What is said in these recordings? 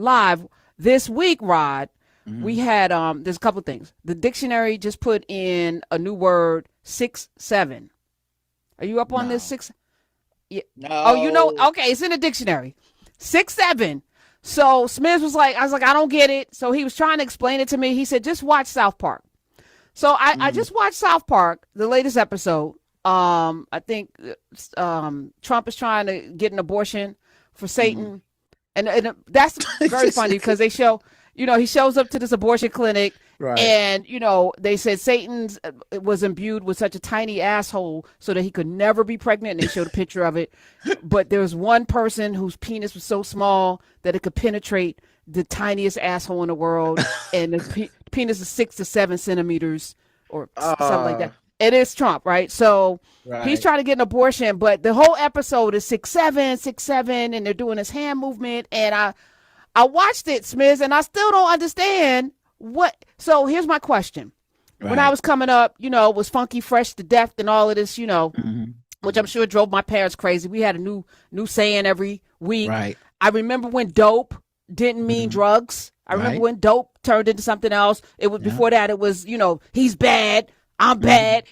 live this week, Rod, we had there's a couple of things. The dictionary just put in a new word, 6'7". Are you up on this? Yeah. No. Oh, okay, it's in the dictionary. 6'7". So Smith was like, I was like, I don't get it. So he was trying to explain it to me. He said, just watch South Park. So I just watched South Park, the latest episode. I think Trump is trying to get an abortion for Satan. And that's very funny because they show, he shows up to this abortion clinic. Right. And, they said Satan's was imbued with such a tiny asshole so that he could never be pregnant. And they showed a picture of it. But there was one person whose penis was so small that it could penetrate the tiniest asshole in the world. And the penis is 6 to 7 centimeters or something like that. It is Trump, right? So he's trying to get an abortion. But the whole episode is 6'7", 6'7", and they're doing this hand movement. And I watched it, Smith, and I still don't understand what. So here's my question. When I was coming up, it was Funky Fresh to Death and all of this, which I'm sure drove my parents crazy. We had a new saying every week. Right. I remember when dope didn't mean drugs. I remember when dope turned into something else. It was before that. It was, he's bad. I'm bad.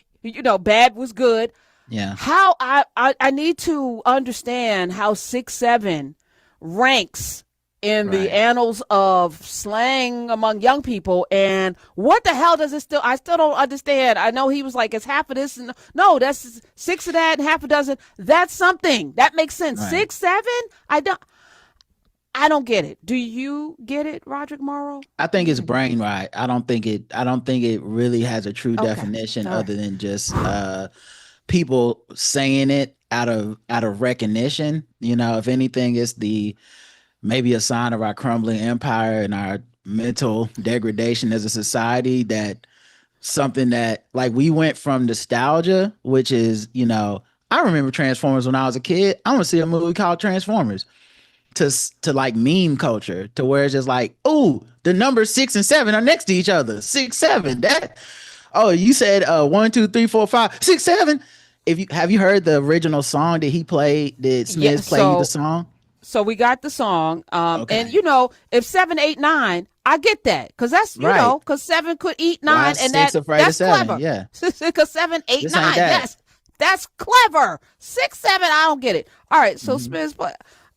Bad was good. Yeah. How I need to understand how 6'7" ranks in the annals of slang among young people, and what the hell does it still? I still don't understand. I know he was like, it's half of this, and no, that's 6 of that and half a dozen. That's something that makes sense. 6'7". I don't get it. Do you get it, Roderick Morrow? I think it's brain rot. I don't think it really has a true definition other than just people saying it out of recognition. If anything, it's maybe a sign of our crumbling empire and our mental degradation as a society, that something that, like, we went from nostalgia, which is, I remember Transformers when I was a kid. I want to see a movie called Transformers, to like meme culture, to where it's just like, oh, the numbers 6 and 7 are next to each other. 6, 7. You said 1, 2, 3, 4, 5, 6, 7. Have you heard the original song that he played? Did Smith play you the song? So we got the song, and if 7, 8, 9, I get that, because that's because 7 could eat 9, and that's clever. Yeah, because 7, 8, 9, yes, that's clever. 6, 7, I don't get it. All right, so Smith,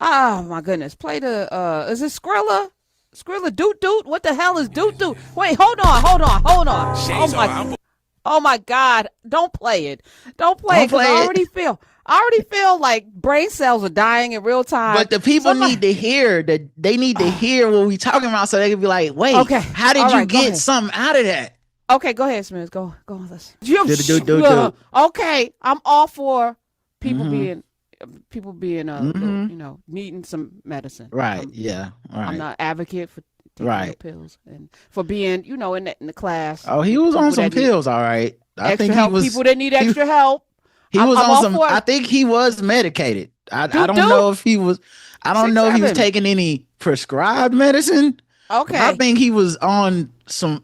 oh my goodness, play the is it Skrilla? Skrilla doot doot? What the hell is doot doot? Wait, hold on. Oh my God, don't play it. Don't play it, because I already feel like brain cells are dying in real time. But the people need to hear that. They need to hear what we talking about, so they can be like, wait, how did you get something out of that? Okay, go ahead, Smith. Go on. Listen. Okay, I'm all for people being needing some medicine. Right. I'm not advocate for taking pills and for being, in the class. Oh, he was on some pills, all right. I think he was people that need extra help. He was on some. I think he was medicated. I don't know if he was. I don't know if he was taking any prescribed medicine. Okay. I think he was on some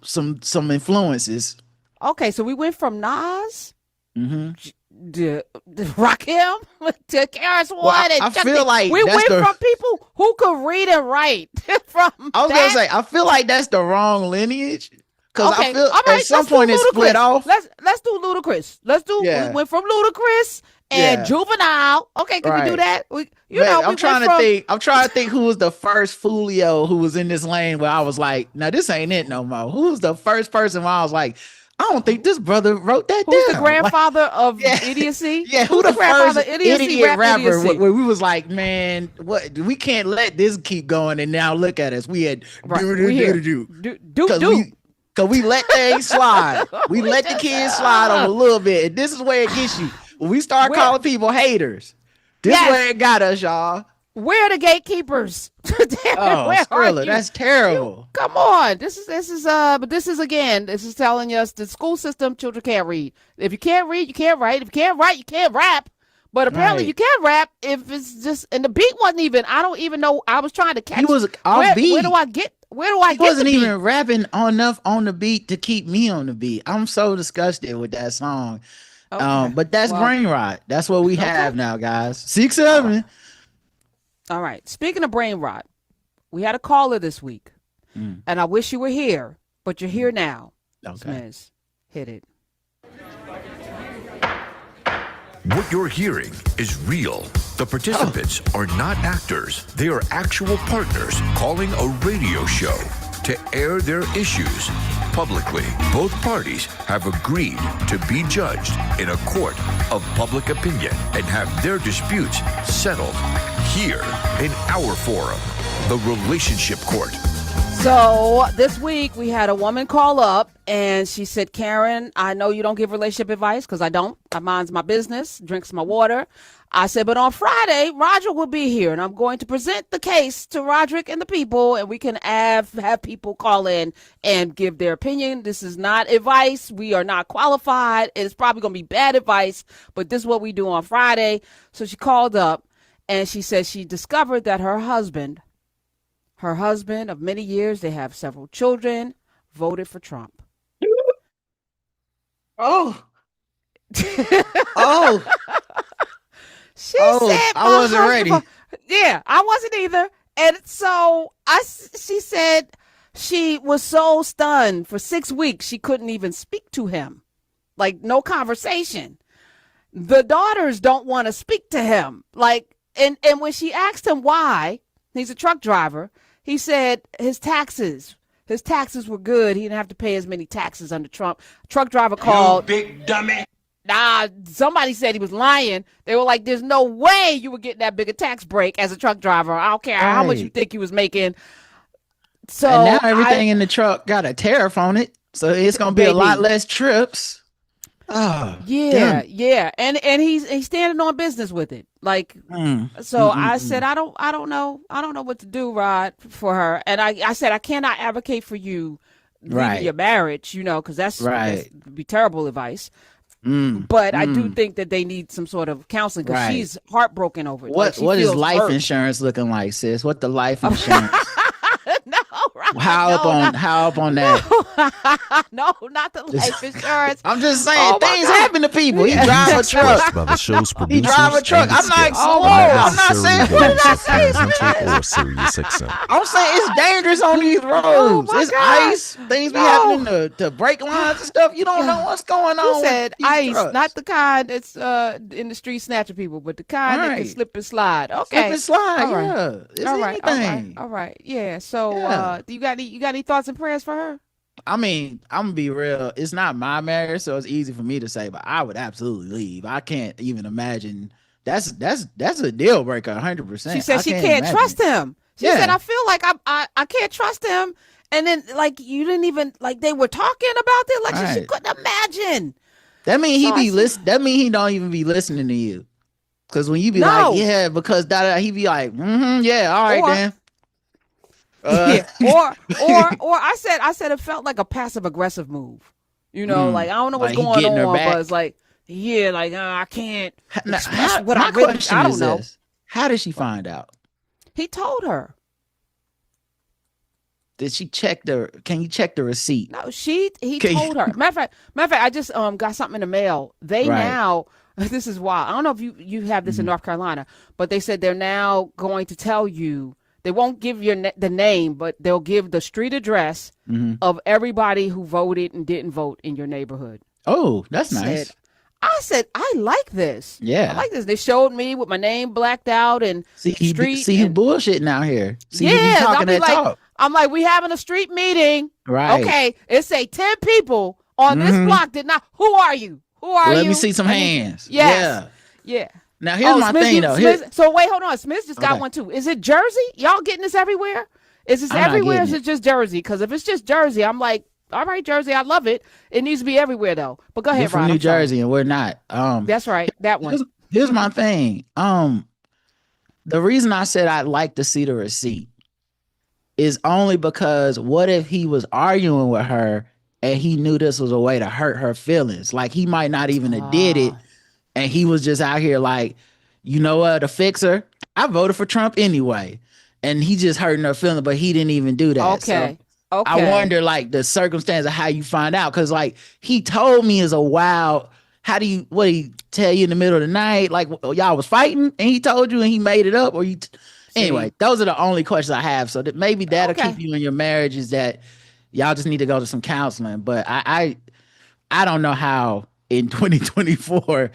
influences. Okay, so we went from Nas, to Rakim, to Karis One. I feel like we went from people who could read and write. Gonna say, I feel like that's the wrong lineage. Because I feel at some point it split off. Let's do Ludacris. We went from Ludacris and Juvenile. Okay, can we do that? I'm trying to think who was the first Foolio who was in this lane where I was like, now this ain't it no more. Who was the first person where I was like, I don't think this brother wrote that down. Who's the grandfather of idiocy? Yeah, who's the first idiot rapper where we was like, man, what? We can't let this keep going. And now look at us. We had Cause we let things slide. We let the kids slide on a little bit. And this is where it gets you. When we start calling people haters, this is where it got us, y'all. We're the gatekeepers. Skrilla, that's terrible. Come on. This is telling us the school system, children can't read. If you can't read, you can't write. If you can't write, you can't rap. But apparently you can rap if it's just, and the beat wasn't even, I don't even know. I was trying to catch. He was off beat. Where do I get He wasn't even rapping enough on the beat to keep me on the beat. I'm so disgusted with that song. Okay. But that's brain rot. That's what we have now, guys. 6, 7. All right. Speaking of brain rot, we had a caller this week, Mm. and I wish you were here, but you're here now. Okay. Smiz, hit it. What you're hearing is real. The participants are not actors. They are actual partners calling a radio show to air their issues publicly. Both parties have agreed to be judged in a court of public opinion and have their disputes settled here in our forum, the Relationship Court. So this week we had a woman call up and she said, Karen, I know you don't give relationship advice because I don't. I minds my business, drinks my water. I said, but on Friday, Roger will be here and I'm going to present the case to Roderick and the people and we can have people call in and give their opinion. This is not advice. We are not qualified. It's probably going to be bad advice, but this is what we do on Friday. So she called up and she said she discovered that her husband of many years, they have several children, voted for Trump. Oh. She said, I wasn't ready. Yeah, I wasn't either. And so she said she was so stunned for 6 weeks she couldn't even speak to him. Like no conversation. The daughters don't want to speak to him. Like, and when she asked him why, he's a truck driver. He said his taxes were good. He didn't have to pay as many taxes under Trump. Truck driver called. You big dummy. Nah, somebody said he was lying. They were like, there's no way you were getting that big a tax break as a truck driver. I don't care how much you think he was making. So and now everything in the truck got a tariff on it. So it's going to be a lot less trips. Oh, yeah, damn. yeah. And he's standing on business with it. Like, so I said, I don't know what to do, Rod, for her. And I said, I cannot advocate for you leaving your marriage, because that's be terrible advice. But I do think that they need some sort of counseling because she's heartbroken over it. What is life insurance looking like, sis? What the life insurance? No, right. How up on that? No, not the life insurance. I'm just saying things happen to people. He drive a truck. By the show's He drive a truck. I'm not. I'm not saying. What did I say? Or Sirius XM. I'm saying it's dangerous on these roads. It's ice. Things be happening to brake lines and stuff. You don't know what's going on. You said ice, trucks. not the kind that's in the street snatching people, but the kind that can slip and slide. Okay, slip and slide. All right. Yeah, it's all right, anything. all right, yeah. So, do you got any thoughts and prayers for her? I mean, I'm gonna be real. It's not my marriage, so it's easy for me to say, but I would absolutely leave. I can't even imagine. That's a deal breaker, 100%. She said she can't trust him. She said, I feel like I can't trust him. And then, like, you didn't even, like, they were talking about it. Like, she couldn't imagine. That mean That mean he don't even be listening to you. Because when you be like, yeah, because he be like, yeah, all right, then. Or I said it felt like a passive aggressive move. Like, I don't know what's going on, but it's like, I can't express what I really, I don't know. How did she find out? He told her. Did she check can you check the receipt? No, he told her. Matter of fact, I just got something in the mail. They now, this is wild. I don't know if you have this in North Carolina, but they said they're now going to tell you, they won't give the name, but they'll give the street address of everybody who voted and didn't vote in your neighborhood. Oh, that's nice. I said, I like this. Yeah. I like this. They showed me with my name blacked out and street. See who bullshitting out here. See who yeah, talking that talk. I'm like, we having a street meeting. Right. Okay. It say 10 people on this block did not. Who are you? Let me see some hands. Yes. Yeah. Now here's my thing though. So wait, hold on. Smith just got one too. Is it Jersey? Y'all getting this everywhere? Is this everywhere? Or is it just Jersey? Because if it's just Jersey, I'm like, all right, Jersey, I love it. It needs to be everywhere though. But go ahead, We're from New Jersey and we're not. That's right. That one. Here's my thing. The reason I said I'd like to see the receipt is only because what if he was arguing with her and he knew this was a way to hurt her feelings? Like he might not even have did it. And he was just out here like, you know what, a fixer? I voted for Trump anyway. And he just hurting her feelings, but he didn't even do that. Okay. So I wonder like the circumstance of how you find out. Cause like he told me is a wild, what he tell you in the middle of the night? Like y'all was fighting and he told you and he made it up or you. Anyway, those are the only questions I have. So that maybe that'll keep you in your marriage, is that y'all just need to go to some counseling. But I don't know how in 2024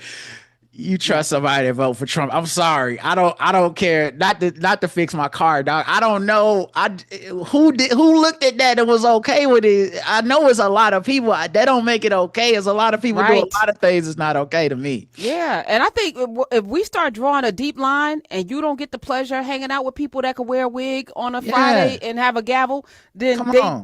you trust somebody to vote for Trump. I'm sorry. I don't care. Not to fix my car, dog. I don't know. Who looked at that and was okay with it? I know it's a lot of people. That don't make it okay. It's a lot of people do a lot of things that's not okay to me. Yeah, and I think if we start drawing a deep line and you don't get the pleasure of hanging out with people that can wear a wig on a Friday and have a gavel, then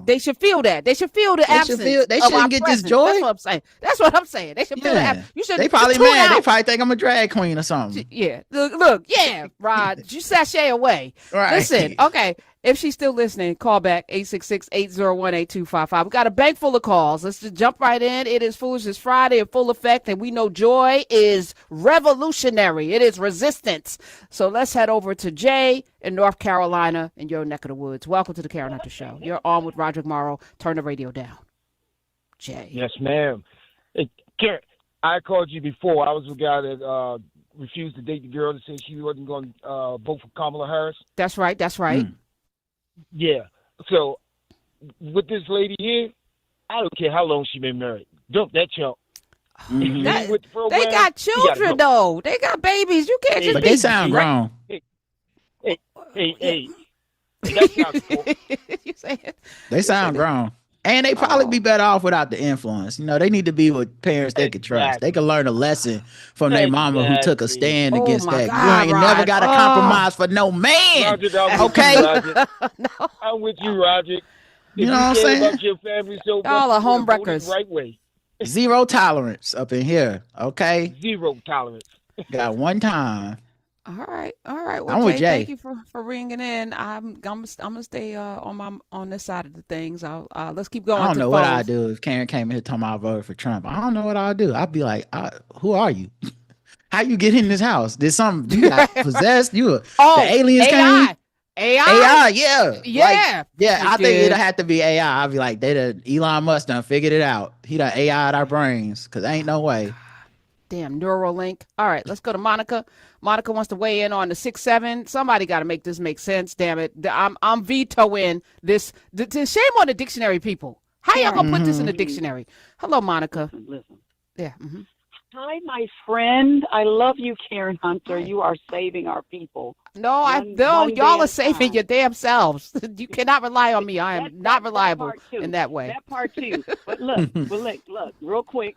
they should feel that. They should feel the absence. They shouldn't get this joy. That's what I'm saying. They should feel the absence. You should. They probably mad. They probably think I'm a drag queen or something. Yeah. Look. Yeah, Rod, you sashay away. Right. Listen, okay. If she's still listening, call back 866-801-8255. We got a bank full of calls. Let's just jump right in. It is Foolishness Friday in full effect, and we know joy is revolutionary. It is resistance. So let's head over to Jay in North Carolina in your neck of the woods. Welcome to the Karen Hunter Show. You're on with Roderick Morrow. Turn the radio down. Jay. Yes, ma'am. Hey, Karen, I called you before. I was the guy that refused to date the girl that said she wasn't going to vote for Kamala Harris. That's right. Yeah. So with this lady here, I don't care how long she been married. Dump that chump. They got children though. They got babies. You can't just. But they sound grown. Hey. That sounds cool. You saying? They sound grown. And they probably be better off without the influence. You know, they need to be with parents they could trust. They can learn a lesson from their mama who took a stand against that. God, you ain't never got to compromise for no man. Roger, okay? No. I'm with you, Roger. You know what I'm saying? About your family so y'all are homewreckers. Right way. Zero tolerance up in here. Okay? Zero tolerance. Got one time. All right. Well, I'm with Jay. Thank you for ringing in. I'm gonna stay on this side of the things. Let's keep going. I don't know what I'd do if Karen came here talking about I voted for Trump. I don't know what I'd do. I'd be like, who are you? How you get in this house? Did something you got possessed? The aliens came? AI, yeah. I think it'll have to be AI. I'd be like, Elon Musk done figured it out. He done AI'd our brains, because ain't no way. Damn, Neuralink. All right, let's go to Monica. Monica wants to weigh in on the 6-7. Somebody got to make this make sense. Damn it, I'm vetoing this. Shame on the dictionary people. How y'all gonna put this in the dictionary? Hello, Monica. Listen. Yeah. Mm-hmm. Hi, my friend. I love you, Karen Hunter. You are saving our people. No, y'all are saving your damn selves. You cannot rely on me. I am not reliable in that way. That part too. But look, real quick.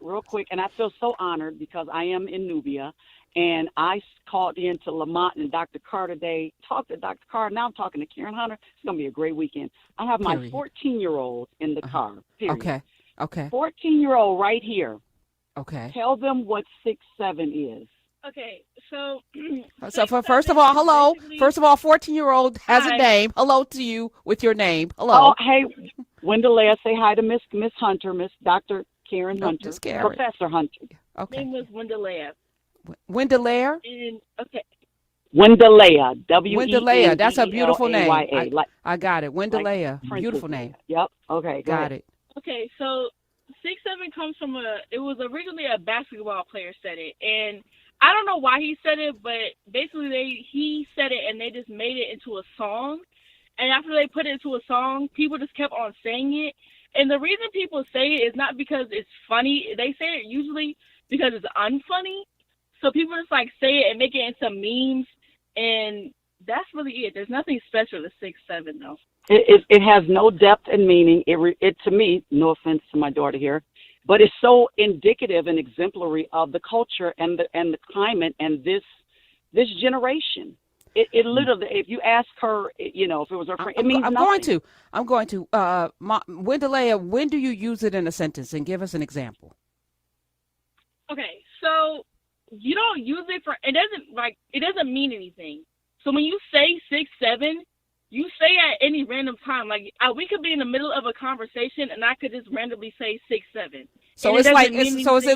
And I feel so honored because I am in Nubia, and I called in to Lamont and Dr. Carr today. Talked to Dr. Carr. Now I'm talking to Karen Hunter. It's gonna be a great weekend. I have my 14-year-old in the car. Period. Okay. 14-year-old right here. Okay. Tell them what 6-7 is. Okay, so first of all, hello. First of all, 14-year-old has a name. Hello to you with your name. Hello. Oh, hey, Wendellea, say hi to Miss Hunter, Miss Dr. Karen Hunter, just Karen. Professor Hunter. Okay. name was Wendellea. Wendellea? Wendellea, W-E-N-D-E-L-A-Y-A. Wendellea, that's a beautiful name. I got it. Wendellea, beautiful name. Yep. Okay. Got it. Okay, so 6-7 comes from it was originally a basketball player said it, and I don't know why he said it, but basically he said it and they just made it into a song. And after they put it into a song, people just kept on saying it. And the reason people say it is not because it's funny. They say it usually because it's unfunny. So people just like say it and make it into memes. And that's really it. There's nothing special to 6-7 though. It has no depth and meaning. It to me, no offense to my daughter here, but it's so indicative and exemplary of the culture and the climate and this generation. It literally, if you ask her, if it was her friend, it means nothing. I'm going to. Wendellea, when do you use it in a sentence? And give us an example. Okay, so you don't use it it doesn't mean anything. So when you say 6-7, you say at any random time. Like we could be in the middle of a conversation and I could just randomly say 6-7. So is it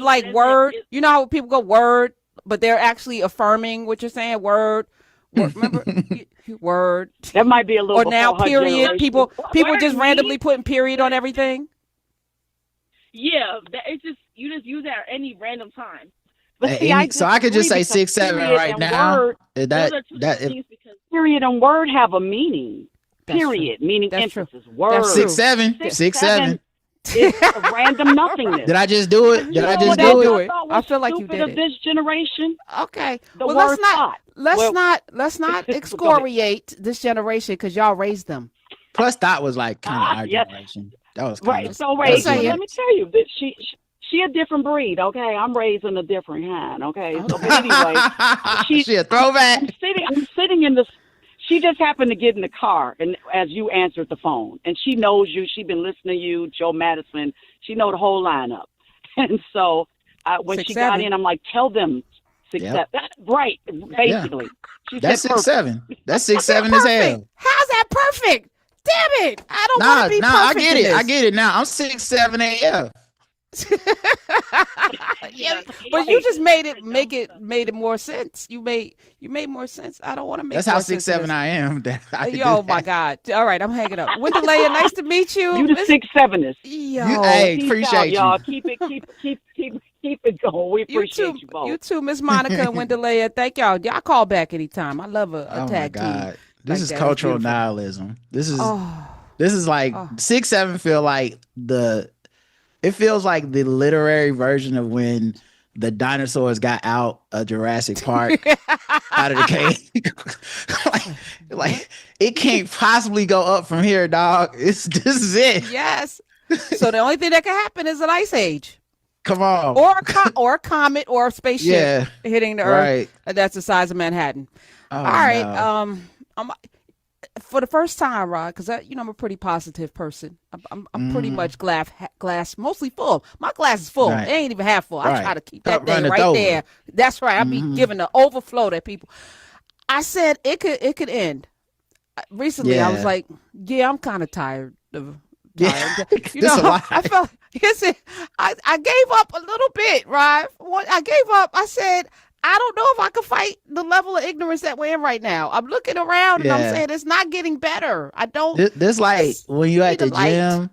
like word? You know how people go word, but they're actually affirming what you're saying. Word. Remember word. That might be a little. Or now period. People just randomly putting period on everything. Yeah, it's just you just use it at any random time. But see, I so I could just say disagree because 6'7" period right and now. word, Those That are two that things because period and word have a meaning. That's true. Period, meaning That's true. emphasis. Word. That's true. 6'7", 6'7". Is a random nothingness. Did I just do it? Did You I know just what do else it? do it. thought I was feel like you stupid did of it. this generation? Okay. The Well, word thought. let's Well- not excoriate this generation because y'all raised them. Plus, that was like kind of our yes. generation. That was Right. kind of So, Let's Ray, say let it. me tell you that she a different breed. Okay, I'm raising a different kind. Okay. So, but anyway, she a throwback. I'm sitting in the. She just happened to get in the car, and as you answered the phone, and she knows you. She's been listening to you, Joe Madison. She know the whole lineup, and so when she got 6'7". in, I'm like, tell them 6'7". Yep. Right, basically. She That's said perfect. 6'7". That's 6'7" as hell. How's that perfect? Damn it! I don't want to be Nah, I perfect. get in it. I this. get it now. I'm 6'7" AF. Yeah, but you just made it more sense. You made more sense. I don't want to make. That's more how sense of 6'7" this. I am. That I can Yo, do my that. God! All right, I'm hanging up. Wendellea, nice to meet you. You the Miss- 6'7ers. Yo, hey, Peace appreciate out, you. y'all. Keep it going. We appreciate you both. You too, Miss Monica and Wendellea. Thank y'all. Y'all call back anytime. I love a Oh my tag team. God. This like is that. That's cultural beautiful. nihilism. This Oh, is like 6'7" feel like it feels like the literary version of when the dinosaurs got out of Jurassic Park out of the cave. like it can't possibly go up from here, dog. This is it. yes. So the only thing that can happen is an ice age, Come on. or a comet, or a spaceship hitting the Earth. Right. That's the size of Manhattan. Oh, All right. no. I'm for the first time, Rod, because I'm a pretty positive person. I'm pretty much glass mostly full. My glass is full. Right. It ain't even half full. I Right. try to keep that Run thing it right over. there. That's right. I be giving the overflow that people. I said it could end. Recently, I was Yeah. like, yeah, I'm kind of tired of. Yeah. You This a know, lot. I felt. I gave up a little bit, right? I gave up. I said, I don't know if I can fight the level of ignorance that we're in right now. I'm looking around and I'm Yeah. saying it's not getting better. I don't. This like when you at see the the light. gym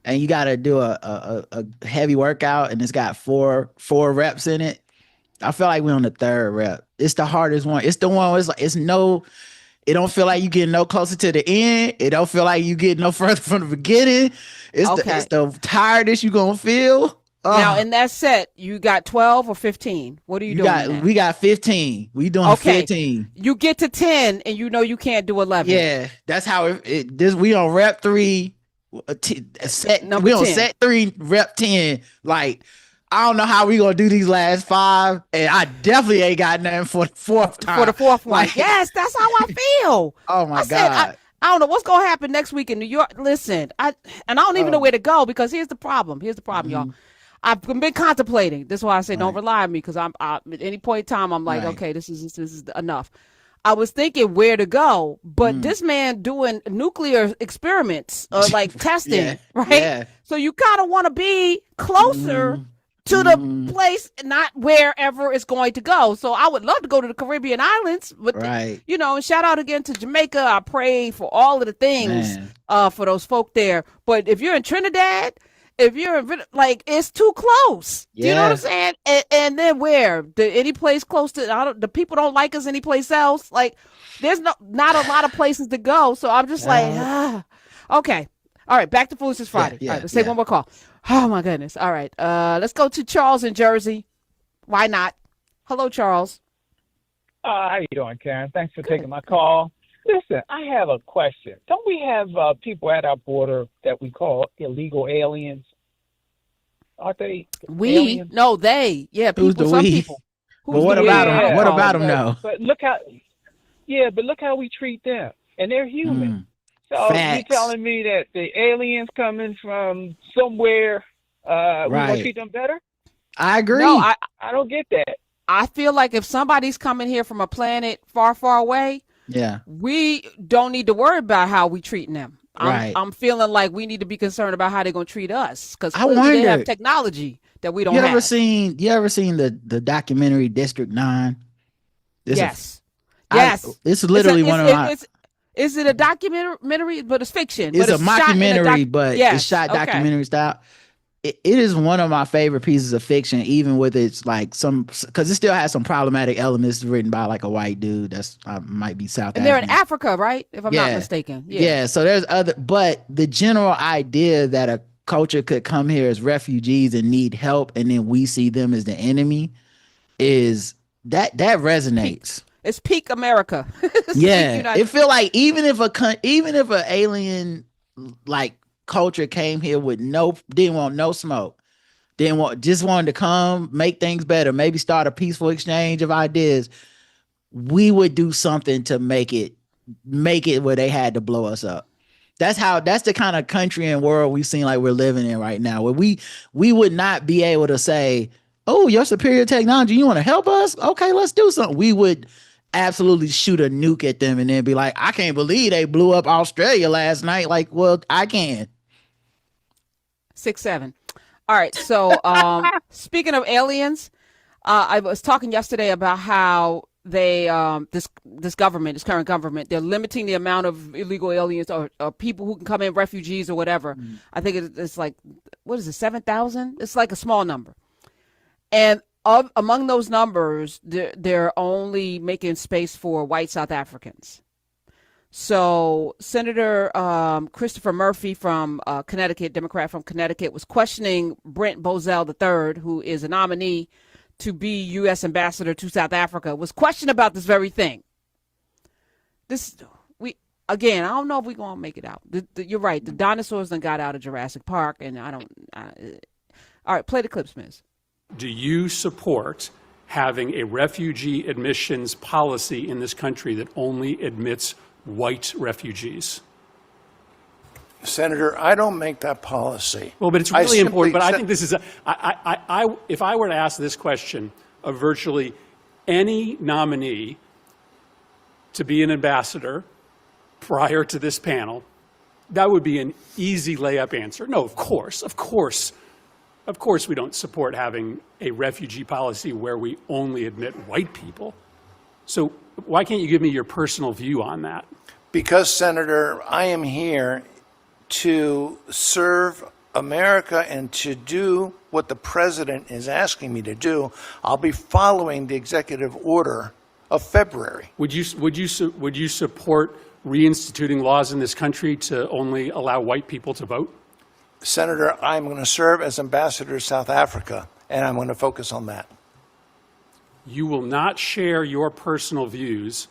and you got to do a heavy workout and it's got four reps in it. I feel like we're on the third rep. It's the hardest one. It's the one where it don't feel like you getting no closer to the end. It don't feel like you getting no further from the beginning. It's the tiredest you gonna feel. Now in that set, you got 12 or 15. What are you doing? in that? We got 15. We doing 15. You get to 10 and you know you can't do 11. Yeah, that's how we on rep 3. Number We on 10. set 3, rep 10. Like, I don't know how we gonna do these last 5, and I definitely ain't got nothing for the fourth time. For the fourth one. Like, Yes, that's how I feel. oh my I said, God. I don't know what's going to happen next week in New York. Listen, I don't even know where to go because here's the problem. Y'all. I've been contemplating. That's why I say don't rely on me because I'm at any point in time I'm like, Right. okay, this is enough. I was thinking where to go, but this man doing nuclear experiments or like testing, Yeah, right? yeah. So you kind of want to be closer to the place, not wherever it's going to go. So I would love to go to the Caribbean islands, but Right. and shout out again to Jamaica. I pray for all of the things for those folk there. But if you're in Trinidad, if you're in, like, it's too close. Do you know what I'm saying? And then where? Any place close to? The people don't like us any place else. Like, there's not a lot of places to go. So I'm just like, okay. All right, back to Foolishness Friday. All right, let's take one more call. Oh my goodness. All right, let's go to Charles in Jersey. Why not? Hello, Charles. How you doing, Karen? Thanks for taking my call. Listen, I have a question. Don't we have people at our border that we call illegal aliens? Aren't they? Aliens? No, they. Yeah, people. Who's the some we? people. But what about them? Yeah, What about them now? But look how we treat them, and they're human. So Facts. you telling me that the aliens coming from somewhere, we gonna treat them better? I agree. No, I don't get that. I feel like if somebody's coming here from a planet far, far away, we don't need to worry about how we treating them. I'm feeling like we need to be concerned about how they're going to treat us because they have technology that we don't have. You ever seen the documentary District 9? Yes. It's literally one of my. Is it a documentary? But it's fiction. It's but a mockumentary, but it's shot okay. documentary style. it is one of my favorite pieces of fiction, even with its like because it still has some problematic elements written by like a white dude that's might be South African. And they're in Africa, right? If I'm not mistaken. Yeah. So there's but the general idea that a culture could come here as refugees and need help, and then we see them as the enemy, is that resonates. It's peak America. It feel like even if an alien like culture came here with didn't want no smoke, just wanted to come make things better, maybe start a peaceful exchange of ideas, we would do something to make it where they had to blow us up. That's the kind of country and world we've seen like we're living in right now, where we would not be able to say, oh, your superior technology, you want to help us? Okay, let's do something. We would absolutely shoot a nuke at them and then be like, I can't believe they blew up Australia last night. Like, well, I can. 6-7. All right. So speaking of aliens, I was talking yesterday about how they this current government, they're limiting the amount of illegal aliens or people who can come in, refugees or whatever. I think it's like, what is it, 7,000? It's like a small number. And among those numbers, they're only making space for white South Africans. So Senator Christopher Murphy from Connecticut, Democrat from Connecticut, was questioning Brent Bozell III, who is a nominee to be U.S. ambassador to South Africa, was questioned about this very thing. I don't know if we're going to make it out. You're right. The dinosaurs done got out of Jurassic Park, and all right, play the clips, Miss. Do you support having a refugee admissions policy in this country that only admits white refugees? Senator, I don't make that policy. Well, but it's really important. But I think this is if I were to ask this question of virtually any nominee to be an ambassador prior to this panel, that would be an easy layup answer. No, of course, we don't support having a refugee policy where we only admit white people. So why can't you give me your personal view on that? Because, Senator, I am here to serve America and to do what the president is asking me to do. I'll be following the executive order of February. Would you support reinstituting laws in this country to only allow white people to vote? Senator, I'm going to serve as ambassador to South Africa, and I'm going to focus on that. You will not share your personal views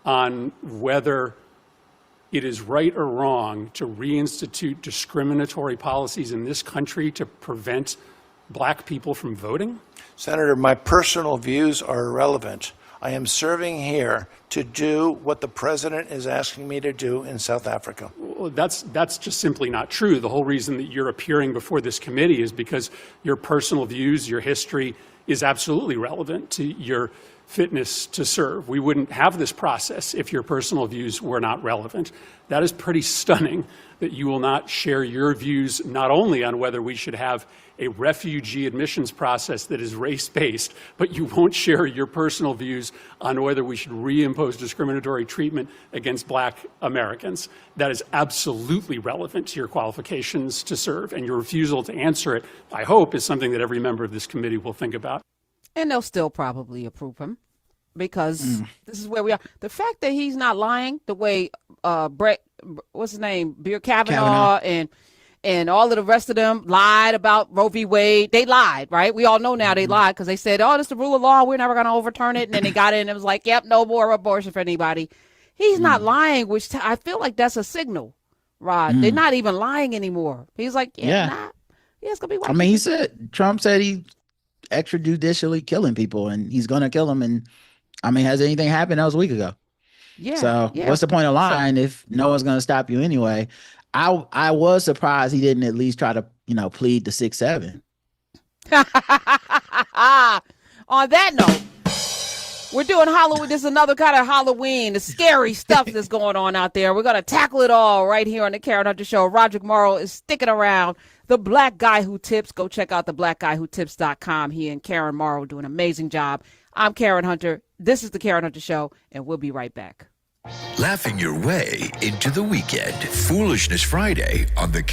on whether it is right or wrong to reinstitute discriminatory policies in this country to prevent black people from voting? Senator, my personal views are irrelevant. I am serving here to do what the president is asking me to do in South Africa. Well, that's just simply not true. The whole reason that you're appearing before this committee is because your personal views, your history is absolutely relevant to your fitness to serve. We wouldn't have this process if your personal views were not relevant. That is pretty stunning that you will not share your views not only on whether we should have a refugee admissions process that is race-based, but you won't share your personal views on whether we should reimpose discriminatory treatment against black Americans. That is absolutely relevant to your qualifications to serve, and your refusal to answer it, I hope, is something that every member of this committee will think about. And they'll still probably approve him because this is where we are. The fact that he's not lying the way Brett, what's his name, Beer Kavanaugh and all of the rest of them lied about Roe v. Wade. They lied, right? We all know now they lied because they said, oh, this is the rule of law. We're never going to overturn it. And then they got in and it was like, yep, no more abortion for anybody. He's not lying, which I feel like that's a signal, Rod. They're not even lying anymore. He's like, it's going to be white. I mean, Trump said he extrajudicially killing people and he's going to kill them. And I mean, has anything happened? That was a week ago. Yeah. So what's the point of lying if no one's going to stop you anyway? I was surprised he didn't at least try to, plead to 6-7. On that note, we're doing Halloween. This is another kind of Halloween, the scary stuff that's going on out there. We're going to tackle it all right here on the Karen Hunter Show. Roderick Morrow is sticking around. The Black Guy Who Tips. Go check out theblackguywhotips.com. He and Karen Morrow do an amazing job. I'm Karen Hunter. This is the Karen Hunter Show, and we'll be right back. Laughing your way into the weekend. Foolishness Friday on the